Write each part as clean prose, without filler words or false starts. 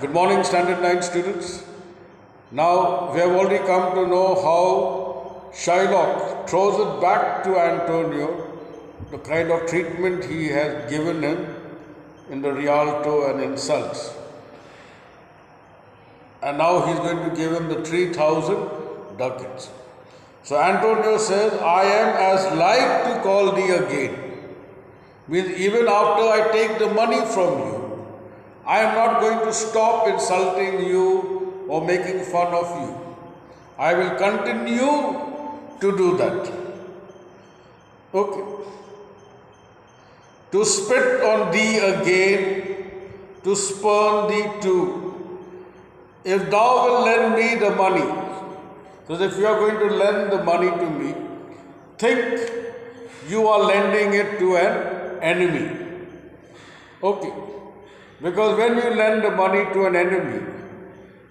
Good morning, Standard 9 students. Now, we have already come to know how Shylock throws it back to Antonio, the kind of treatment he has given him in the Rialto and insults. And now he's going to give him the 3,000 ducats. So Antonio says, I am as like to call thee again. Means even after I take the money from you, I am not going to stop insulting you or making fun of you. I will continue to do that. Okay. To spit on thee again, to spurn thee too. If thou wilt lend me the money, so if you are going to lend the money to me, think you are lending it to an enemy. Okay. Because when you lend the money to an enemy,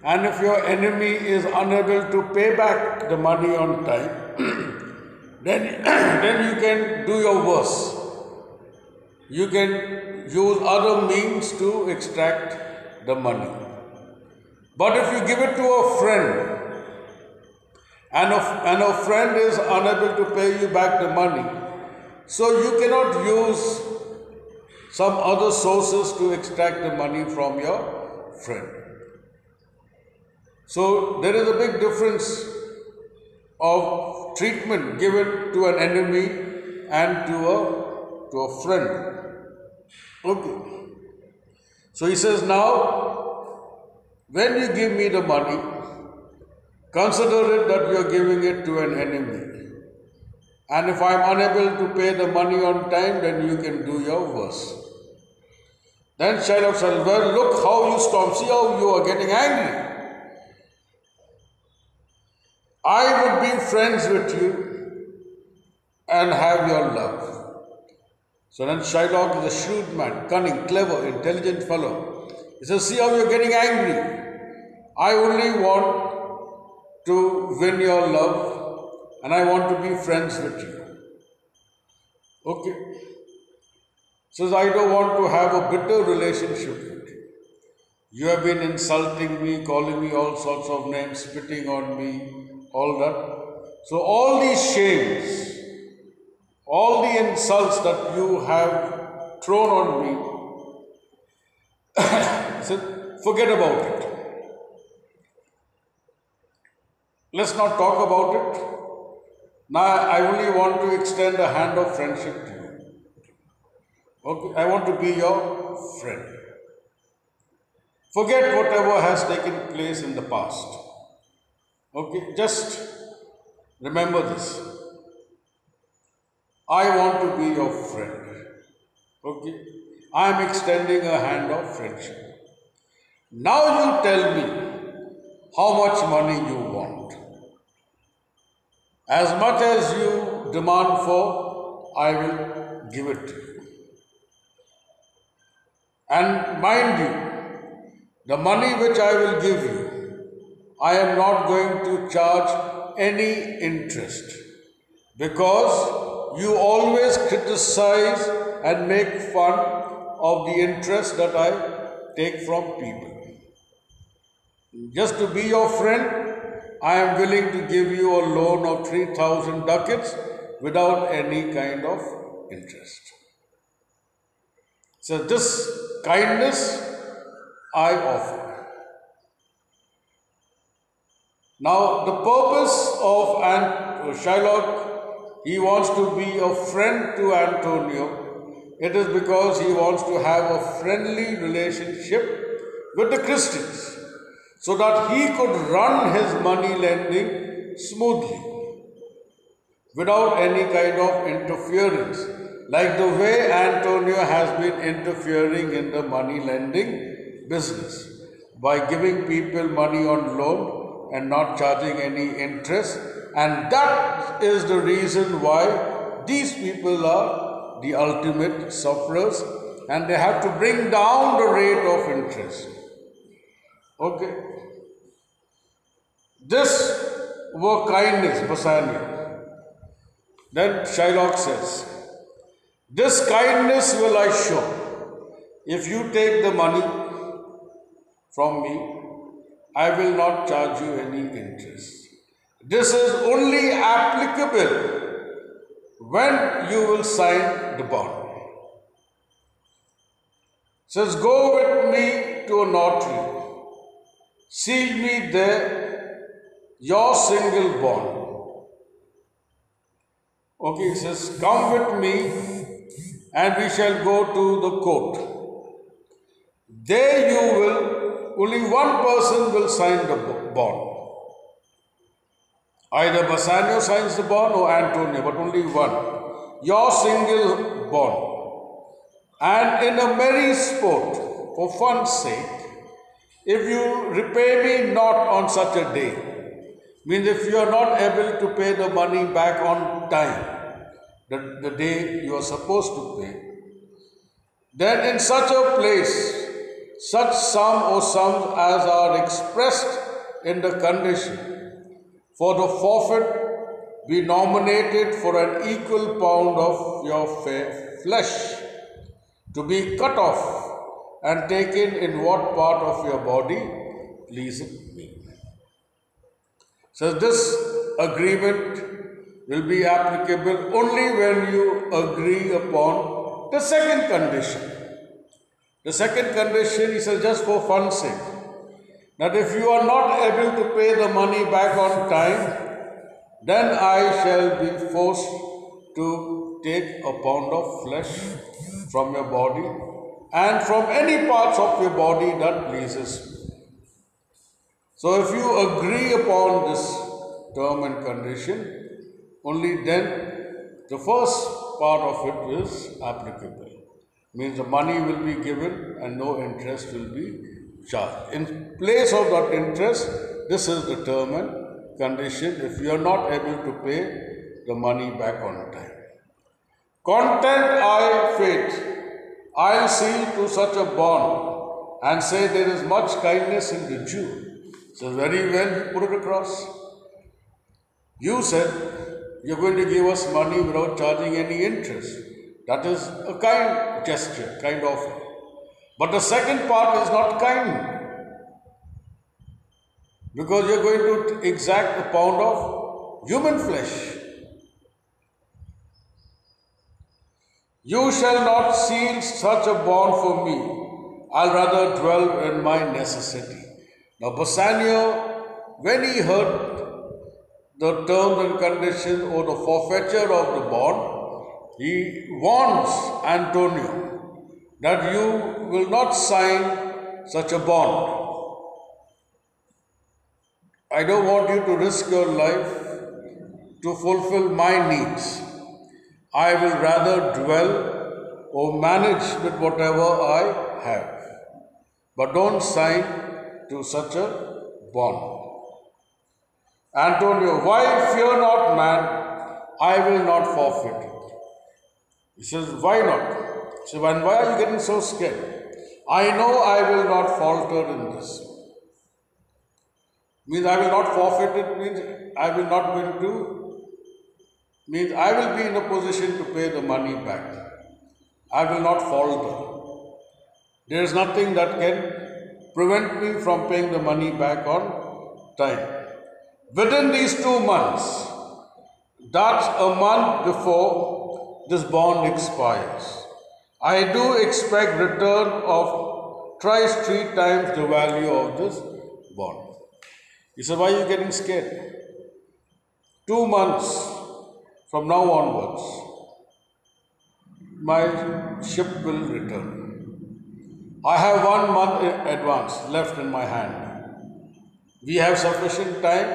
and if your enemy is unable to pay back the money on time, then you can do your worst. You can use other means to extract the money. But if you give it to a friend, and a friend is unable to pay you back the money, so you cannot use some other sources to extract the money from your friend. So there is a big difference of treatment given to an enemy and to a friend. Okay. So he says, now, when you give me the money, consider it that you are giving it to an enemy. And if I am unable to pay the money on time, then you can do your worst. Then Shylock says, well, look how you storm. See how you are getting angry. I would be friends with you and have your love. So then Shylock is a shrewd man, cunning, clever, intelligent fellow. He says, see how you are getting angry. I only want to win your love and I want to be friends with you. Okay. Says, I don't want to have a bitter relationship with you. You have been insulting me, calling me all sorts of names, spitting on me, all that. So all these shames, all the insults that you have thrown on me, said, forget about it. Let's not talk about it. Now I only want to extend a hand of friendship to you. Okay, I want to be your friend. Forget whatever has taken place in the past. Okay, just remember this. I want to be your friend. Okay, I am extending a hand of friendship. Now you tell me how much money you want. As much as you demand for, I will give it to you. And mind you, the money which I will give you, I am not going to charge any interest because you always criticize and make fun of the interest that I take from people. Just to be your friend, I am willing to give you a loan of 3,000 ducats without any kind of interest. So this kindness I offer. Now the purpose of Shylock, he wants to be a friend to Antonio. It is because he wants to have a friendly relationship with the Christians so that he could run his money lending smoothly without any kind of interference. Like the way Antonio has been interfering in the money lending business by giving people money on loan and not charging any interest. And that is the reason why these people are the ultimate sufferers and they have to bring down the rate of interest. Okay. This were kindness, Bassanio. Then Shylock says, this kindness will I show if you take the money from me, I will not charge you any interest. This is only applicable when you will sign the bond. It says, go with me to a notary, seal me there, your single bond. Okay, it says, come with me and we shall go to the court. There you will, only one person will sign the bond. Either Bassanio signs the bond or Antonio, but only one. Your single bond. And in a merry sport, for fun's sake, if you repay me not on such a day, means if you are not able to pay the money back on time, the day you are supposed to pay, then in such a place, such sum or sums as are expressed in the condition for the forfeit be nominated for an equal pound of your flesh to be cut off and taken in what part of your body pleaseth me. So this agreement will be applicable only when you agree upon the second condition. The second condition, he says, just for fun's sake, that if you are not able to pay the money back on time, then I shall be forced to take a pound of flesh from your body and from any parts of your body that pleases me. So if you agree upon this term and condition, only then the first part of it is applicable. Means the money will be given and no interest will be charged. In place of that interest, this is the term and condition if you are not able to pay the money back on time. Content I fate, I'll seal to such a bond and say there is much kindness in the Jew. So very well, put it across. You said you're going to give us money without charging any interest. That is a kind gesture, kind offer. But the second part is not kind. Because you're going to exact a pound of human flesh. You shall not seal such a bond for me. I'll rather dwell in my necessity. Now Bassanio, when he heard the terms and conditions or the forfeiture of the bond, he warns Antonio that you will not sign such a bond. I don't want you to risk your life to fulfill my needs. I will rather dwell or manage with whatever I have. But don't sign to such a bond. Antonio, why fear not, man? I will not forfeit it. He says, why not? So why are you getting so scared? I know I will not falter in this. Means I will not forfeit it, means I will not going to, means I will be in a position to pay the money back. I will not falter. There is nothing that can prevent me from paying the money back on time. Within these 2 months, that's a month before this bond expires, I do expect return of thrice 3 times the value of this bond. He said, why are you getting scared? 2 months from now onwards, my ship will return. I have 1 month in advance left in my hand. We have sufficient time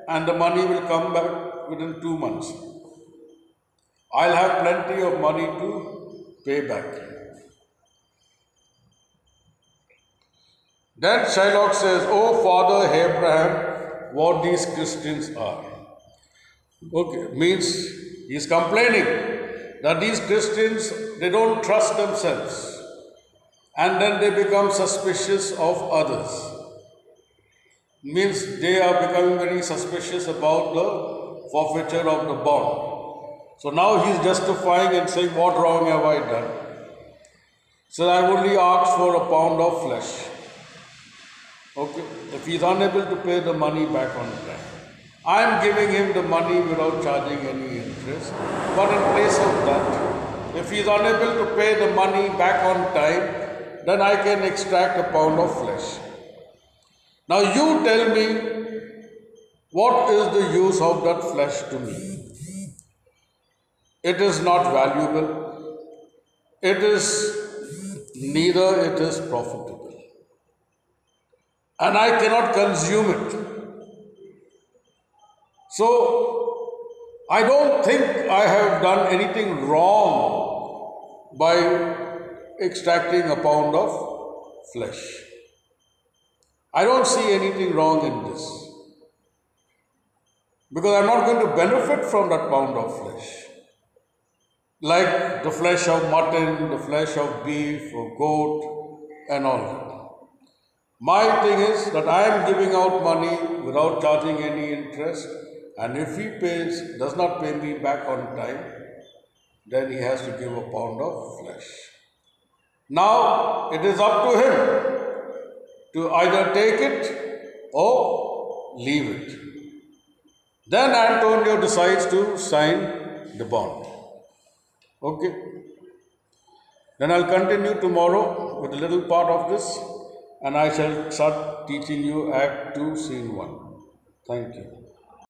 and the money will come back within 2 months. I'll have plenty of money to pay back. Then Shylock says, oh Father Abraham, what these Christians are. Okay, means he's complaining that these Christians, they don't trust themselves and then they become suspicious of others. Means they are becoming very suspicious about the forfeiture of the bond. So now he's justifying and saying, what wrong have I done? So I only asked for a pound of flesh. Okay, if he is unable to pay the money back on time, I am giving him the money without charging any interest. But in place of that, if he is unable to pay the money back on time, then I can extract a pound of flesh. Now you tell me, what is the use of that flesh to me? It is not valuable. It is neither it is profitable. And I cannot consume it. So I don't think I have done anything wrong by extracting a pound of flesh. I don't see anything wrong in this, because I'm not going to benefit from that pound of flesh. Like the flesh of mutton, the flesh of beef or goat and all that. My thing is that I am giving out money without charging any interest, and if he does not pay me back on time, then he has to give a pound of flesh. Now it is up to him to either take it or leave it. Then Antonio decides to sign the bond. Okay. Then I'll continue tomorrow with a little part of this, and I shall start teaching you Act 2, Scene 1. Thank you.